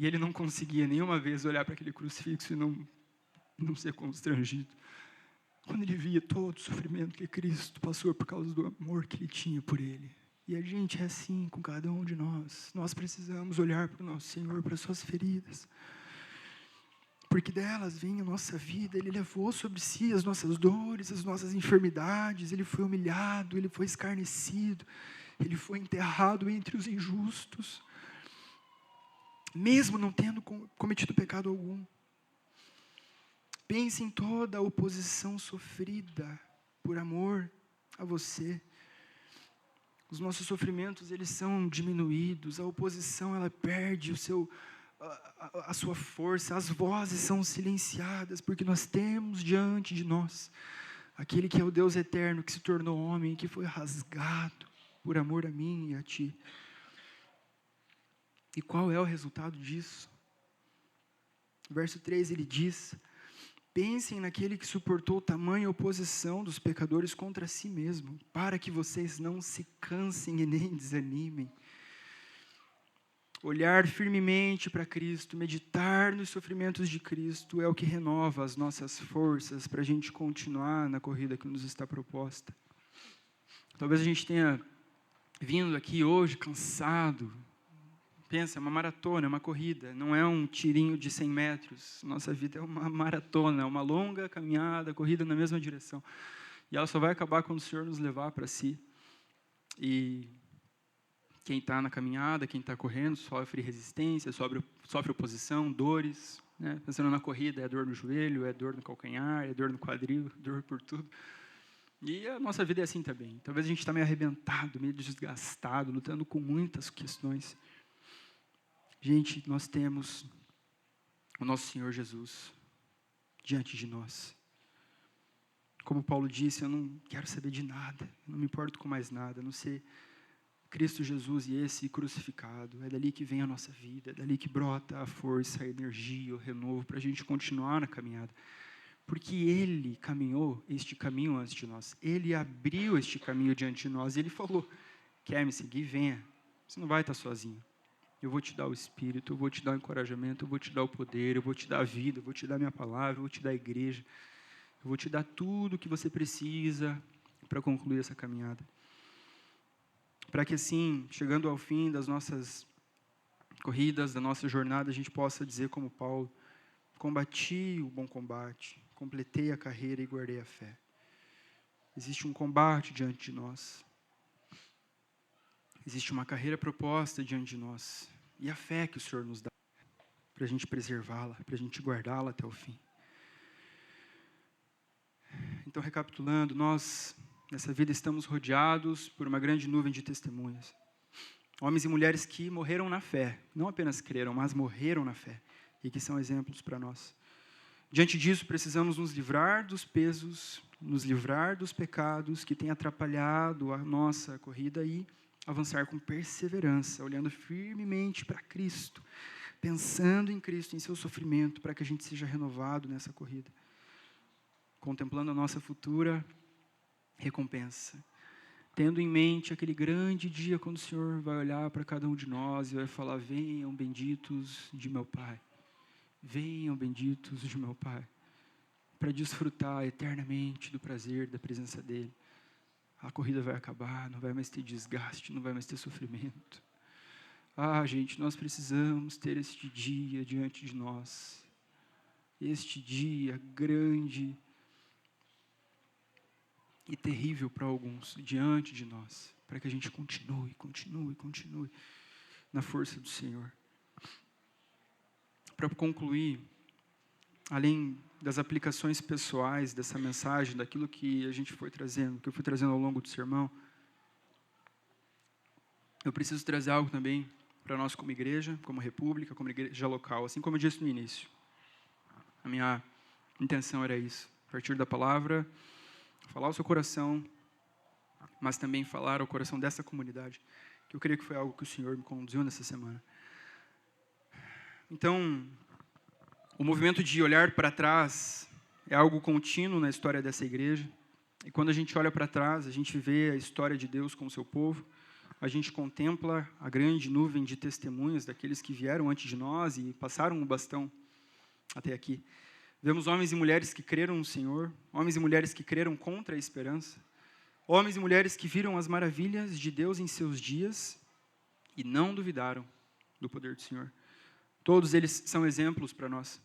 E ele não conseguia nenhuma vez olhar para aquele crucifixo e não ser constrangido. Quando ele via todo o sofrimento que Cristo passou por causa do amor que ele tinha por ele. E a gente é assim com cada um de nós. Nós precisamos olhar para o nosso Senhor, para as suas feridas. Porque delas vem a nossa vida. Ele levou sobre si as nossas dores, as nossas enfermidades. Ele foi humilhado, ele foi escarnecido. Ele foi enterrado entre os injustos. Mesmo não tendo cometido pecado algum. Pense em toda a oposição sofrida por amor a você. Os nossos sofrimentos, eles são diminuídos, a oposição, ela perde a sua força, as vozes são silenciadas, porque nós temos diante de nós aquele que é o Deus eterno, que se tornou homem, que foi rasgado por amor a mim e a ti. E qual é o resultado disso? Verso 3, ele diz: pensem naquele que suportou tamanha oposição dos pecadores contra si mesmo, para que vocês não se cansem e nem desanimem. Olhar firmemente para Cristo, meditar nos sofrimentos de Cristo é o que renova as nossas forças para a gente continuar na corrida que nos está proposta. Talvez a gente tenha vindo aqui hoje cansado. Pensa, é uma maratona, é uma corrida, não é um tirinho de 100 metros. Nossa vida é uma maratona, é uma longa caminhada, corrida na mesma direção. E ela só vai acabar quando o Senhor nos levar para si. E quem está na caminhada, quem está correndo, sofre resistência, sofre oposição, dores. Né? Pensando na corrida, é dor no joelho, é dor no calcanhar, é dor no quadril, dor por tudo. E a nossa vida é assim também. Talvez a gente está meio arrebentado, meio desgastado, lutando com muitas questões. Gente, nós temos o nosso Senhor Jesus diante de nós. Como Paulo disse, eu não quero saber de nada, eu não me importo com mais nada, a não ser Cristo Jesus e esse crucificado. É dali que vem a nossa vida, é dali que brota a força, a energia, o renovo para a gente continuar na caminhada. Porque Ele caminhou este caminho antes de nós. Ele abriu este caminho diante de nós e Ele falou: quer me seguir? Venha. Você não vai estar sozinho. Eu vou te dar o Espírito, eu vou te dar o encorajamento, eu vou te dar o poder, eu vou te dar a vida, eu vou te dar a minha palavra, eu vou te dar a igreja. Eu vou te dar tudo o que você precisa para concluir essa caminhada. Para que assim, chegando ao fim das nossas corridas, da nossa jornada, a gente possa dizer como Paulo: combati o bom combate, completei a carreira e guardei a fé. Existe um combate diante de nós. Existe uma carreira proposta diante de nós. E a fé que o Senhor nos dá para a gente preservá-la, para a gente guardá-la até o fim. Então, recapitulando, nós, nessa vida, estamos rodeados por uma grande nuvem de testemunhas. Homens e mulheres que morreram na fé. Não apenas creram, mas morreram na fé. E que são exemplos para nós. Diante disso, precisamos nos livrar dos pesos, nos livrar dos pecados que têm atrapalhado a nossa corrida e avançar com perseverança, olhando firmemente para Cristo, pensando em Cristo, em seu sofrimento, para que a gente seja renovado nessa corrida, contemplando a nossa futura recompensa, tendo em mente aquele grande dia quando o Senhor vai olhar para cada um de nós e vai falar: venham benditos de meu Pai, venham benditos de meu Pai, para desfrutar eternamente do prazer da presença dEle. A corrida vai acabar, não vai mais ter desgaste, não vai mais ter sofrimento. Ah, gente, nós precisamos ter este dia diante de nós. Este dia grande e terrível para alguns, diante de nós. Para que a gente continue na força do Senhor. Para concluir, além das aplicações pessoais dessa mensagem, daquilo que a gente foi trazendo, que eu fui trazendo ao longo do sermão, eu preciso trazer algo também para nós como igreja, como república, como igreja local, assim como eu disse no início. A minha intenção era isso, a partir da palavra, falar ao seu coração, mas também falar ao coração dessa comunidade, que eu creio que foi algo que o Senhor me conduziu nessa semana. Então, o movimento de olhar para trás é algo contínuo na história dessa igreja. E quando a gente olha para trás, a gente vê a história de Deus com o seu povo, a gente contempla a grande nuvem de testemunhas daqueles que vieram antes de nós e passaram o bastão até aqui. Vemos homens e mulheres que creram no Senhor, homens e mulheres que creram contra a esperança, homens e mulheres que viram as maravilhas de Deus em seus dias e não duvidaram do poder do Senhor. Todos eles são exemplos para nós.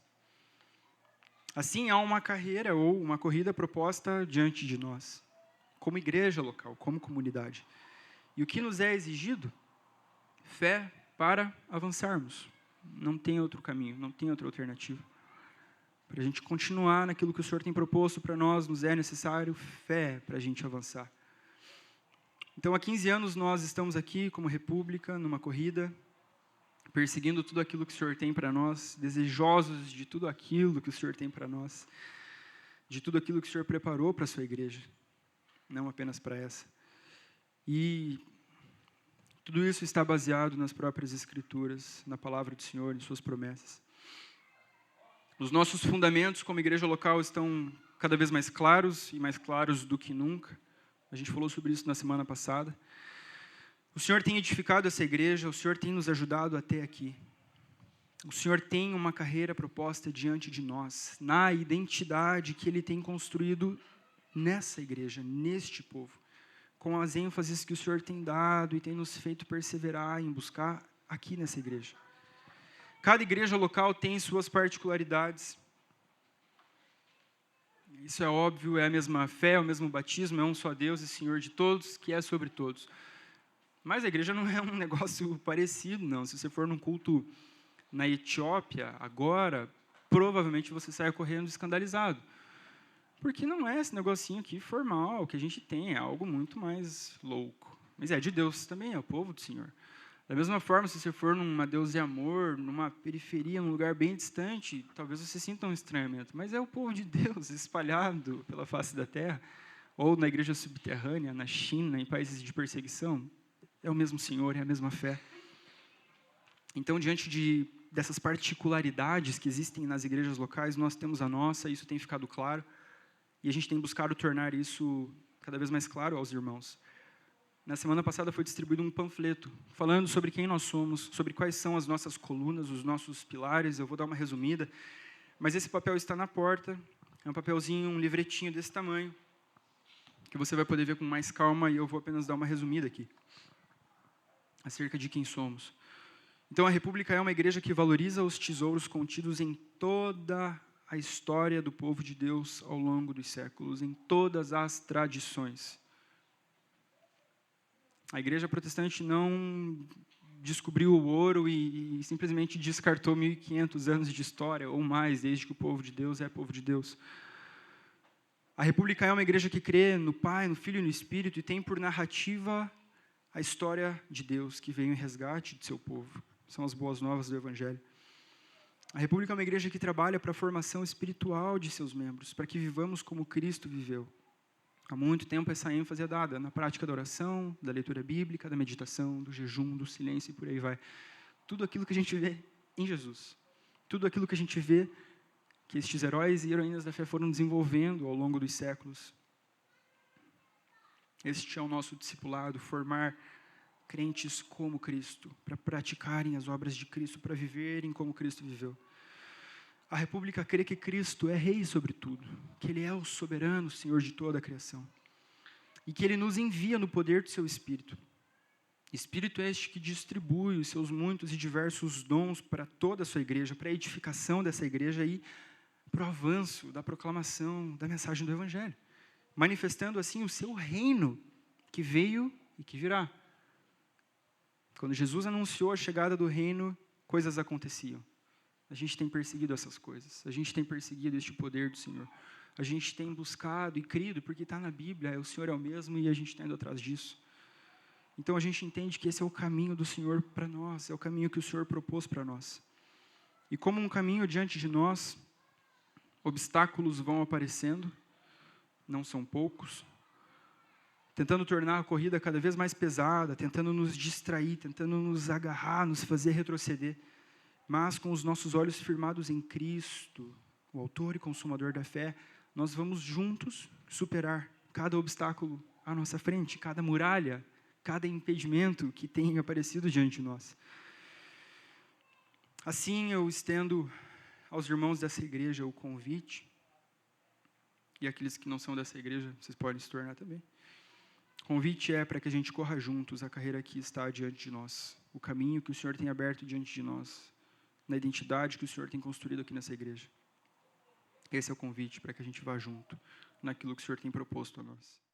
Assim, há uma carreira ou uma corrida proposta diante de nós, como igreja local, como comunidade. E o que nos é exigido? Fé para avançarmos. Não tem outro caminho, não tem outra alternativa. Para a gente continuar naquilo que o Senhor tem proposto para nós, nos é necessário fé para a gente avançar. Então, há 15 anos nós estamos aqui como República, numa corrida, perseguindo tudo aquilo que o Senhor tem para nós, desejosos de tudo aquilo que o Senhor tem para nós, de tudo aquilo que o Senhor preparou para a sua igreja, não apenas para essa. E tudo isso está baseado nas próprias Escrituras, na palavra do Senhor, em suas promessas. Os nossos fundamentos como igreja local estão cada vez mais claros e mais claros do que nunca. A gente falou sobre isso na semana passada. O Senhor tem edificado essa igreja, o Senhor tem nos ajudado até aqui. O Senhor tem uma carreira proposta diante de nós, na identidade que Ele tem construído nessa igreja, neste povo, com as ênfases que o Senhor tem dado e tem nos feito perseverar em buscar aqui nessa igreja. Cada igreja local tem suas particularidades. Isso é óbvio, é a mesma fé, é o mesmo batismo, é um só Deus e Senhor de todos, que é sobre todos. Mas a igreja não é um negócio parecido, não. Se você for num culto na Etiópia, agora, provavelmente você sai correndo escandalizado. Porque não é esse negocinho aqui formal que a gente tem, é algo muito mais louco. Mas é de Deus também, é o povo do Senhor. Da mesma forma, se você for numa Deus e Amor, numa periferia, num lugar bem distante, talvez você sinta um estranhamento. Mas é o povo de Deus espalhado pela face da terra, ou na igreja subterrânea, na China, em países de perseguição. É o mesmo Senhor, é a mesma fé. Então, diante dessas particularidades que existem nas igrejas locais, nós temos a nossa, isso tem ficado claro, e a gente tem buscado tornar isso cada vez mais claro aos irmãos. Na semana passada foi distribuído um panfleto falando sobre quem nós somos, sobre quais são as nossas colunas, os nossos pilares. Eu vou dar uma resumida, mas esse papel está na porta. É um papelzinho, um livretinho desse tamanho, que você vai poder ver com mais calma, e eu vou apenas dar uma resumida aqui, acerca de quem somos. Então, a República é uma igreja que valoriza os tesouros contidos em toda a história do povo de Deus ao longo dos séculos, em todas as tradições. A igreja protestante não descobriu o ouro e simplesmente descartou 1.500 anos de história, ou mais, desde que o povo de Deus é povo de Deus. A República é uma igreja que crê no Pai, no Filho e no Espírito, e tem por narrativa a história de Deus, que veio em resgate de seu povo. São as boas novas do Evangelho. A República é uma igreja que trabalha para a formação espiritual de seus membros, para que vivamos como Cristo viveu. Há muito tempo essa ênfase é dada na prática da oração, da leitura bíblica, da meditação, do jejum, do silêncio e por aí vai. Tudo aquilo que a gente vê em Jesus. Tudo aquilo que a gente vê que estes heróis e heroínas da fé foram desenvolvendo ao longo dos séculos. Este é o nosso discipulado, formar crentes como Cristo, para praticarem as obras de Cristo, para viverem como Cristo viveu. A República crê que Cristo é rei sobre tudo, que Ele é o soberano Senhor de toda a criação, e que Ele nos envia no poder do seu Espírito. Espírito este que distribui os seus muitos e diversos dons para toda a sua igreja, para a edificação dessa igreja e para o avanço da proclamação da mensagem do Evangelho, manifestando assim o seu reino que veio e que virá. Quando Jesus anunciou a chegada do reino, coisas aconteciam. A gente tem perseguido essas coisas. A gente tem perseguido este poder do Senhor. A gente tem buscado e crido, porque está na Bíblia, o Senhor é o mesmo e a gente está indo atrás disso. Então a gente entende que esse é o caminho do Senhor para nós, é o caminho que o Senhor propôs para nós. E como um caminho diante de nós, obstáculos vão aparecendo, não são poucos, tentando tornar a corrida cada vez mais pesada, tentando nos distrair, tentando nos agarrar, nos fazer retroceder. Mas com os nossos olhos firmados em Cristo, o autor e consumador da fé, nós vamos juntos superar cada obstáculo à nossa frente, cada muralha cada impedimento que tem aparecido diante de nós. Assim, eu estendo aos irmãos dessa igreja o convite, e aqueles que não são dessa igreja, vocês podem se tornar também. O convite é para que a gente corra juntos a carreira que está diante de nós, o caminho que o Senhor tem aberto diante de nós, na identidade que o Senhor tem construído aqui nessa igreja. Esse é o convite para que a gente vá junto naquilo que o Senhor tem proposto a nós.